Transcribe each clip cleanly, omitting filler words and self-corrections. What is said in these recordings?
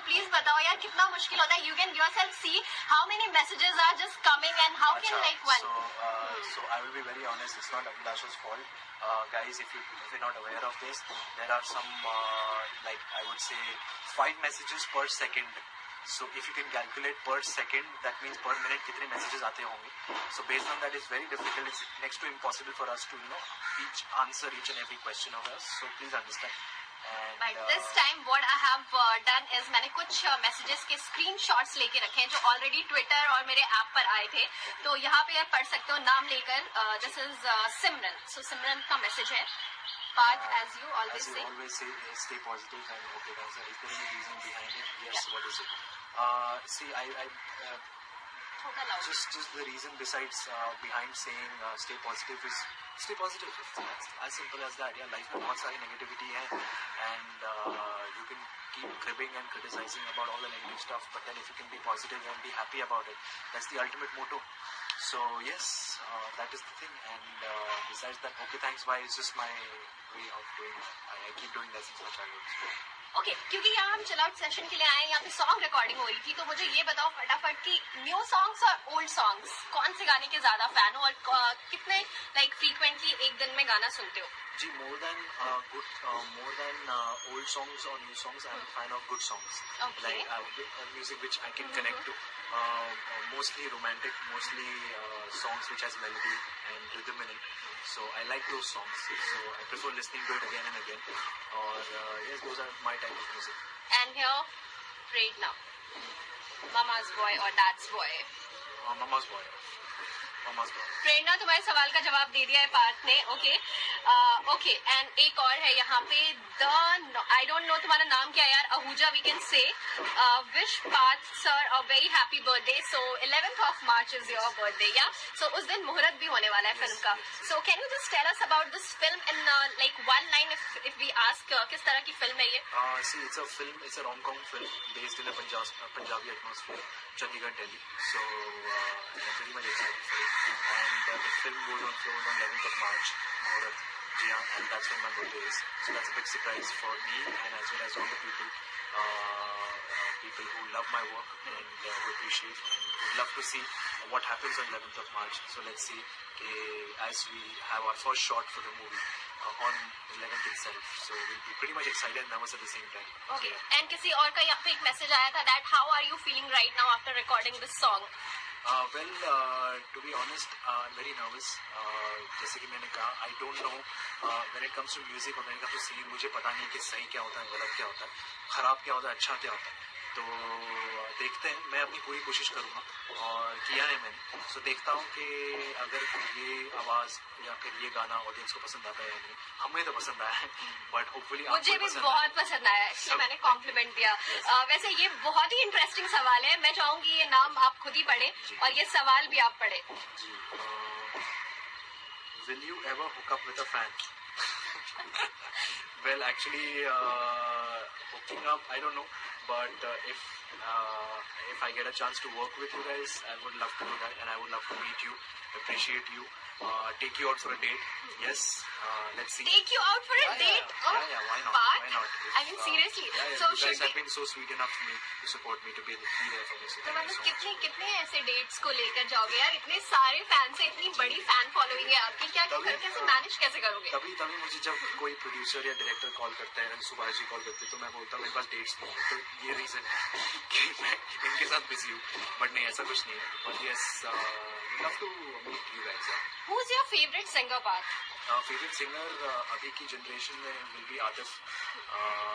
Please बताओ यार कितना मुश्किल होता है. You can yourself see how many messages are just coming and how can like one. So I will be very honest. It's not Abhilash's fault, guys. If you're not aware of this, there are some like I would say 5 messages per second. So if you can calculate per second, that means per minute कितने messages आते होंगे. So based on that, it's very difficult. It's next to impossible for us to answer each and every question of us. So please understand. But this time what I have done is मैंने कुछ messages के screenshots लेके रखे हैं जो already Twitter और मेरे app पर आए थे. तो यहाँ पे आप पढ़ सकते हो नाम लेकर. This is Simran. So Simran का message है. But as you always say, stay positive and okay. Is there any reason behind it? Yes. Yeah. What is it? See, just the reason besides behind saying stay positive is stay positive. It's as simple as that. Yeah, life में बहुत सारी negativity है and you can keep cribbing and criticizing about all the negative stuff, but then if you can be positive and be happy about it, that's the ultimate motto. So yes, that is the thing. And besides that, okay thanks bye is just my way of doing it. I keep doing that since my childhood. Okay क्योंकि यहाँ हम chill out session के लिए आए, यहाँ पे song recording हो रही थी, तो मुझे ये बताओ फटाफट कि न्यू सॉन्ग्स और ओल्ड सॉन्ग्स कौन से गाने के ज्यादा फैन हो और कितने लाइक फ्रीक्वेंटली एक दिन में गाना सुनते हो? जी, more than old songs or new songs, I'm a fan of good songs. Okay. Like music which I can connect to. Mostly romantic, mostly songs which has melody and rhythm in it. So I like those songs. So I prefer listening to it again and again. Or yes, those are my type of music. And here, right now, Mama's Boy or Dad's Boy? Mama's Boy. Mama's Boy. प्रेरणा, तुम्हारे सवाल का जवाब दे दिया है पार्थ ने. Okay and एक और है यहाँ पे आई डोंट नो तुम्हारा नाम क्या है यार. Ahuja we can say wish Parth sir a very happy birthday. So 11th of March is your birthday. Yeah so उस दिन मुहूर्त भी होने वाला है फिल्म का. So can you just tell us about this film in like one line if we ask किस तरह की फिल्म है ये? See, it's a film. It's a rom-com film based in a Punjabi atmosphere, Chandigarh, Delhi. So I'm pretty much excited for it. And the film goes on 11th of March. Muhurat, ji haan, and that's when my birthday is. So that's a big surprise for me and as well as all the people who love my work and who appreciate and would love to see what happens on 11th of March. So let's see as we have our first shot for the movie on 11th itself. So we'll be pretty much excited and nervous at the same time. Okay. And किसी और का यहाँ पे एक message आया था that how are you feeling right now after recording this song? To be honest, I'm very nervous. जैसे कि मैंने कहा, I don't know when it comes to music or when it comes to singing, मुझे पता नहीं कि सही क्या होता है, गलत क्या होता है, खराब क्या होता है, अच्छा क्या होता है. तो देखते हैं. मैं अपनी पूरी कोशिश करूँगा और किया है मैंने. सो देखता हूँ कि अगर ये आवाज़ या फिर ये गाना ऑडियंस को पसंद आता है या नहीं. हमें तो पसंद आया है, बट होपफुली मुझे भी बहुत पसंद आया, इसलिए मैंने कॉम्प्लीमेंट दिया. वैसे ये बहुत ही इंटरेस्टिंग सवाल है. मैं चाहूंगी ये नाम आप खुद ही पढ़ें और ये सवाल भी आप पढ़ें. Will you ever hook up with a fan? Well, actually, hooking up, I don't know. But if I get a chance to work with you guys, I would love to do that, and I would love to meet you, appreciate you, take you out for a date. Yes, let's see. Take you out for a date? Yeah, why not? But, why not? I mean, seriously. Yeah, So you guys have been so sweet enough to me to support me, to be there for me. So तो thank you मतलब so much. कितने ऐसे dates को लेकर जाओगे यार? इतने सारे फैंस हैं, इतनी बड़ी फैन फॉलोइंग है आपकी, क्या कैसे मैनेज कैसे करोगे? तभी मुझे जब कोई प्रोड्यूसर या डायरेक्टर कॉल करता है, सुभाष जी कॉल करते हैं, तो मैं बोलता हूँ मेरे पास डेट्स नहीं है. तो ये रीजन है कि मैं इनके साथ बिजी हूँ. बट नहीं, ऐसा कुछ नहीं है. But yes, love to meet you guys. Who is your favourite singer Parth? Favourite singer अभी की जनरेशन में will be Atif.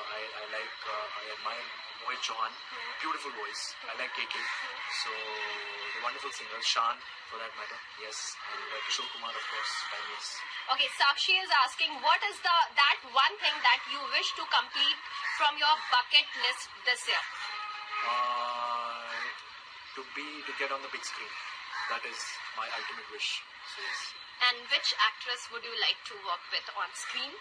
I like I admire Mohit Chauhan, beautiful voice. I like KK. So the wonderful singers, Shan for that matter. Yes, and Kishore Kumar of course, timeless. Okay, Sakshi is asking, what is that one thing that you wish to complete from your bucket list this year? To get on the big screen. That is my ultimate wish. So yes. And which actress would you like to work with on screen?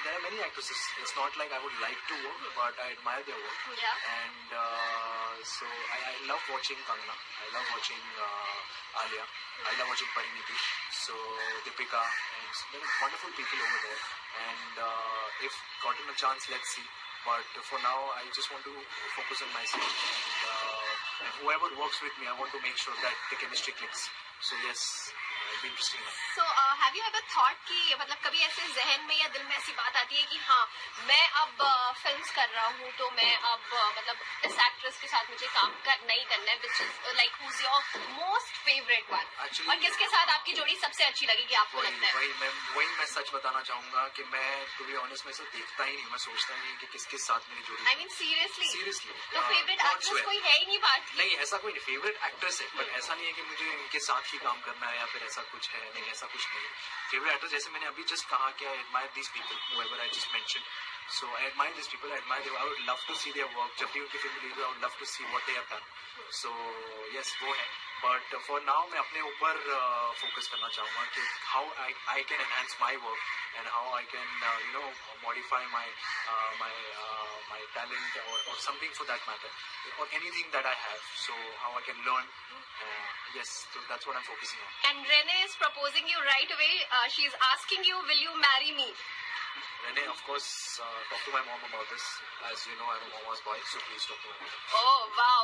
There are many actresses. It's not like I would like to work, but I admire their work. Yeah. And so I love watching Kangana. I love watching Alia. I love watching Pariniti. So Deepika. And so there are wonderful people over there. And if gotten a chance, let's see. But for now, I just want to focus on myself, and whoever works with me, I want to make sure that the chemistry clicks. So yes, it'll be interesting now. So have you ever thought कि मतलब कभी ऐसे जहन में या दिल में ऐसी बात आती है कि हाँ मैं अब फिल्म्स कर रहा हूँ तो मैं अब मतलब इस एक्ट्रेस के साथ मुझे काम नहीं करना है, which is like who's your most favorite one? Actually, और किसके साथ आपकी जोड़ी सबसे अच्छी लगेगी आपको लगता है? वही मैं सच बताना चाहूंगा कि मैं टू बी ऑनेस्ट में ऐसा देखता ही नहीं, मैं सोचता ही नहीं कि किसके साथ मेरी जोड़ी. I mean seriously. तो फेवरेट God एक्ट्रेस swear. कोई है ही नहीं पार्थ की? नहीं, ऐसा कोई नहीं. फेवरेट एक्ट्रेस है, बट ऐसा नहीं है कि मुझे इनके साथ ही काम करना है या फिर ऐसा कुछ है. नहीं, ऐसा कुछ नहीं. फेवरेट एक्ट्रेस जैसे मैंने अभी जस्ट कहा कि I admire these people whoever I just mentioned. So I admire these people. I would love to see their work. जब भी उनकी फिल्म रिलीज हो, I would love to see what they have done. So yes, वो है. But for now मैं अपने ऊपर focus करना चाहूँगा कि how I can enhance my work and how I can modify my talent or something for that matter, or anything that I have. So how I can learn. Yes, so that's what I'm focusing on. And Renee is proposing you right away. She is asking you, will you marry me? Renee, of course, talk to my mom about this. As you know, I'm a mama's boy, so please talk to my mom. Oh, wow.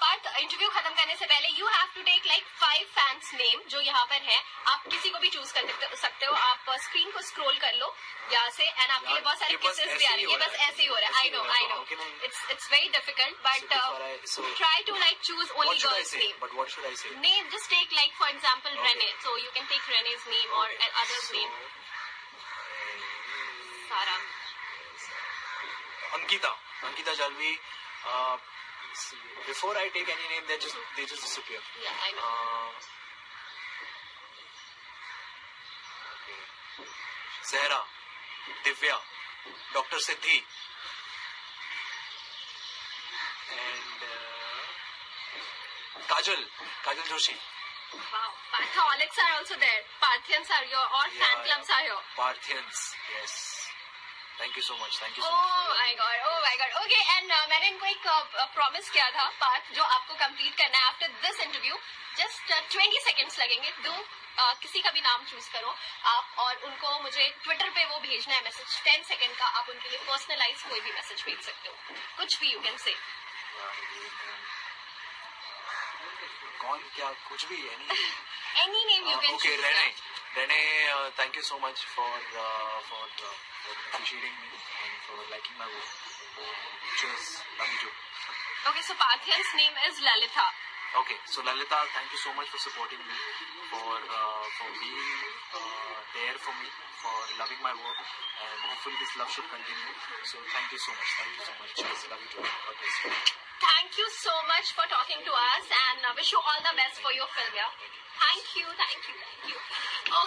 Parth, interview खत्म करने से पहले you have to take like 5 fans name जो यहाँ पर हैं. आप किसी को भी चूज कर सकते हो. आप स्क्रीन को स्क्रॉल कर लो यहाँ से, एंड आपके लिए बहुत सारे किसेस भी आ रही है. बस ऐसे ही हो रहा है. I know. It's very difficult, but try to like choose only girls' name. But what should I say? Name, just take like for example Renee. So you can take Renee's name or others' name. Saram. Ankita Jalvi. Before I take any name, they just disappear. Yeah, I know. Zehra, Divya, Dr. Siddhi, and Kajal Joshi. Wow, Partholics are also there. Parthians are here, or fan clubs are here. Parthians, yes. Thank you so much. Oh my god. Okay, and मैंने इनको एक promise किया था पार्थ, जो आपको complete करना है after this interview. Just 20 seconds लगेंगे. किसी का भी नाम चूज करो आप, और उनको मुझे ट्विटर पे वो भेजना है मैसेज 10 सेकेंड का. आप उनके लिए पर्सनलाइज कोई भी मैसेज भेज सकते हो, कुछ भी यू कैन से. कौन, क्या, कुछ भी, any name you can okay, choose. Renee, thank you so much for appreciating me and for liking my work. Cheers, love you too. Okay, so Parthian's name is Lalita. Okay, so Lalita, thank you so much for supporting me, for being there for me, for loving my work, and hopefully this love should continue. So thank you so much. Cheers, love you too. God bless you. Thank you so much for talking to us, and wish you all the best for your film. Yeah. Thank you. Okay.